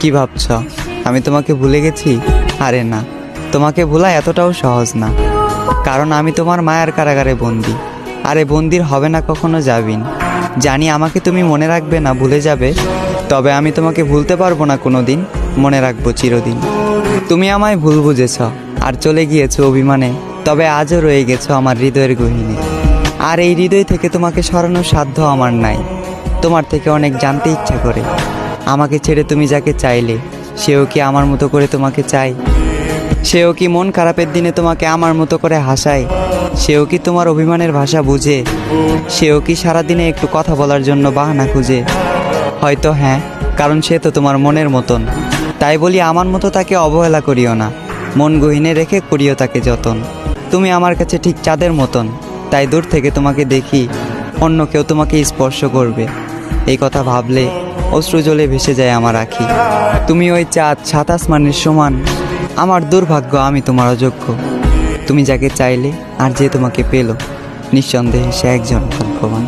কি ভাবছ আমি তোমাকে ভুলে গেছি? আরে না, তোমাকে ভোলা এতটাও সহজ না, কারণ আমি তোমার মায়ার কারাগারে বন্দি। আরে বন্দির হবে না কখনো যাবিন। জানি আমাকে তুমি মনে রাখবে না, ভুলে যাবে, তবে আমি তোমাকে ভুলতে পারবো না কোনো দিন, মনে রাখবো চিরদিন। তুমি আমায় ভুল বুঝেছ আর চলে গিয়েছো অভিমানে, তবে আজও রয়ে গেছো আমার হৃদয়ের গহীনে। আর এই হৃদয় থেকে তোমাকে সরানোর সাধ্য আমার নাই। তোমার থেকে অনেক জানতে ইচ্ছা করে, আমাকে ছেড়ে তুমি যাকে চাইলে সেও কি আমার মতো করে তোমাকে চায়? সেও কি মন খারাপের দিনে তোমাকে আমার মতো করে হাসায়? সেও কি তোমার অভিমানের ভাষা বুঝে? সেও কি সারাদিনে একটু কথা বলার জন্য বাহানা খুঁজে? হয়তো হ্যাঁ, কারণ সে তো তোমার মনের মতন। তাই বলি আমার মতো তাকে অবহেলা করিও না, মন গহীনে রেখে করিও তাকে যতন। তুমি আমার কাছে ঠিক চাঁদের মতন, তাই দূর থেকে তোমাকে দেখি অন্য কেউ তোমাকে স্পর্শ করবে, এই কথা ভাবলে অশ্রু জলে ভেসে যায় আমার আঁখি। তুমি ওই চাঁদ, সাত আসমানের সমান, আমার দুর্ভাগ্য আমি তোমার অযোগ্য। তুমি যাকে চাইলে আর যে তোমাকে পেল, নিঃসন্দেহে সে একজন ভাগ্যবান।